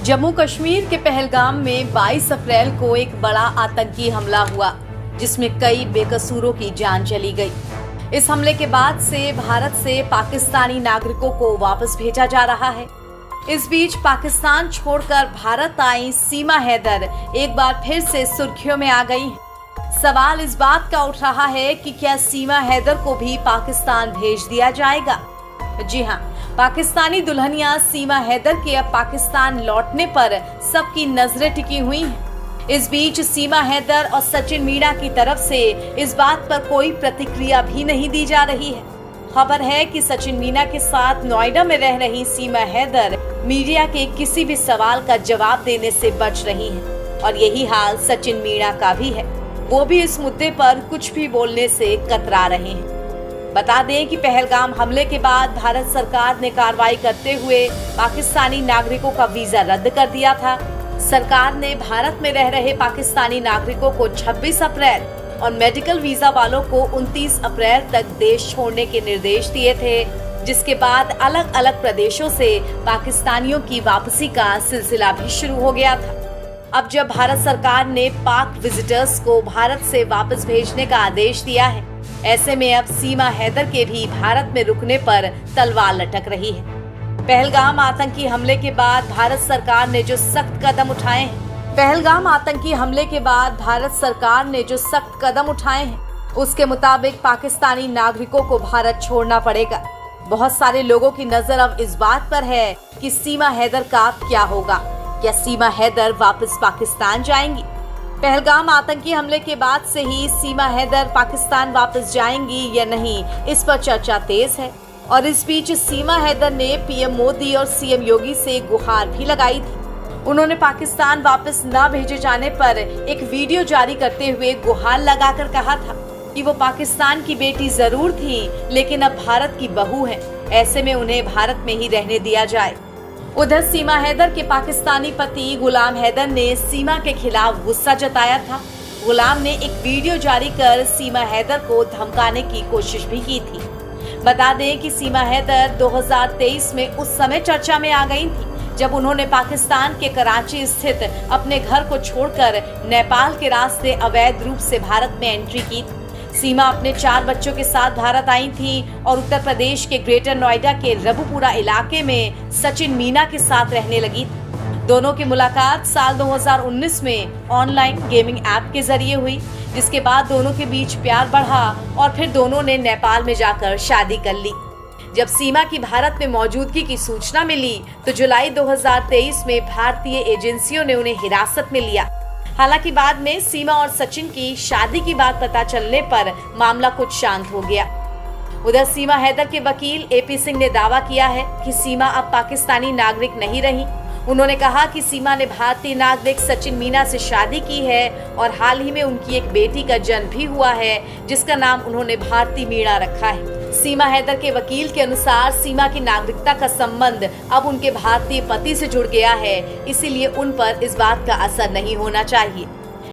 जम्मू कश्मीर के पहलगाम में 22 अप्रैल को एक बड़ा आतंकी हमला हुआ, जिसमें कई बेकसूरों की जान चली गई। इस हमले के बाद से भारत से पाकिस्तानी नागरिकों को वापस भेजा जा रहा है। इस बीच पाकिस्तान छोड़कर भारत आई सीमा हैदर एक बार फिर से सुर्खियों में आ गई हैं। सवाल इस बात का उठ रहा है कि क्या सीमा हैदर को भी पाकिस्तान भेज दिया जाएगा? जी हाँ, पाकिस्तानी दुल्हनिया सीमा हैदर के अब पाकिस्तान लौटने पर सबकी नजरें टिकी हुई हैं। इस बीच सीमा हैदर और सचिन मीणा की तरफ से इस बात पर कोई प्रतिक्रिया भी नहीं दी जा रही है। खबर है कि सचिन मीणा के साथ नोएडा में रह रही सीमा हैदर मीडिया के किसी भी सवाल का जवाब देने से बच रही हैं और यही हाल सचिन मीणा का भी है। वो भी इस मुद्दे पर कुछ भी बोलने से कतरा रहे हैं। बता दें कि पहलगाम हमले के बाद भारत सरकार ने कार्रवाई करते हुए पाकिस्तानी नागरिकों का वीजा रद्द कर दिया था। सरकार ने भारत में रह रहे पाकिस्तानी नागरिकों को 26 अप्रैल और मेडिकल वीजा वालों को 29 अप्रैल तक देश छोड़ने के निर्देश दिए थे, जिसके बाद अलग अलग प्रदेशों से पाकिस्तानियों की वापसी का सिलसिला भी शुरू हो गया था। अब जब भारत सरकार ने पाक विजिटर्स को भारत से वापस भेजने का आदेश दिया है, ऐसे में अब सीमा हैदर के भी भारत में रुकने पर तलवार लटक रही है। पहलगाम आतंकी हमले के बाद भारत सरकार ने जो सख्त कदम उठाए हैं, उसके मुताबिक पाकिस्तानी नागरिकों को भारत छोड़ना पड़ेगा। बहुत सारे लोगों की नजर अब इस बात पर है कि सीमा हैदर का क्या होगा। क्या सीमा हैदर वापस पाकिस्तान जाएंगी? पहलगाम आतंकी हमले के बाद से ही सीमा हैदर पाकिस्तान वापस जाएंगी या नहीं, इस पर चर्चा तेज है। और इस बीच सीमा हैदर ने पीएम मोदी और सीएम योगी से गुहार भी लगाई थी। उन्होंने पाकिस्तान वापस न भेजे जाने पर एक वीडियो जारी करते हुए गुहार लगाकर कहा था कि वो पाकिस्तान की बेटी जरूर थी, लेकिन अब भारत की बहू है। ऐसे में उन्हें भारत में ही रहने दिया जाए। उधर सीमा हैदर के पाकिस्तानी पति गुलाम हैदर ने सीमा के खिलाफ गुस्सा जताया था। गुलाम ने एक वीडियो जारी कर सीमा हैदर को धमकाने की कोशिश भी की थी। बता दें कि सीमा हैदर 2023 में उस समय चर्चा में आ गई थी, जब उन्होंने पाकिस्तान के कराची स्थित अपने घर को छोड़कर नेपाल के रास्ते अवैध रूप से भारत में एंट्री की थी। सीमा अपने 4 बच्चों के साथ भारत आई थी और उत्तर प्रदेश के ग्रेटर नोएडा के रबुपुरा इलाके में सचिन मीणा के साथ रहने लगी थी। दोनों की मुलाकात साल 2019 में ऑनलाइन गेमिंग ऐप के जरिए हुई, जिसके बाद दोनों के बीच प्यार बढ़ा और फिर दोनों ने नेपाल में जाकर शादी कर ली। जब सीमा की भारत में मौजूदगी की सूचना मिली तो जुलाई 2023 में भारतीय एजेंसियों ने उन्हें हिरासत में लिया। हालांकि बाद में सीमा और सचिन की शादी की बात पता चलने पर मामला कुछ शांत हो गया। उधर सीमा हैदर के वकील एपी सिंह ने दावा किया है कि सीमा अब पाकिस्तानी नागरिक नहीं रही। उन्होंने कहा कि सीमा ने भारतीय नागरिक सचिन मीणा से शादी की है और हाल ही में उनकी एक बेटी का जन्म भी हुआ है, जिसका नाम उन्होंने भारती मीणा रखा है। सीमा हैदर के वकील के अनुसार सीमा की नागरिकता का संबंध अब उनके भारतीय पति से जुड़ गया है, इसीलिए उन पर इस बात का असर नहीं होना चाहिए।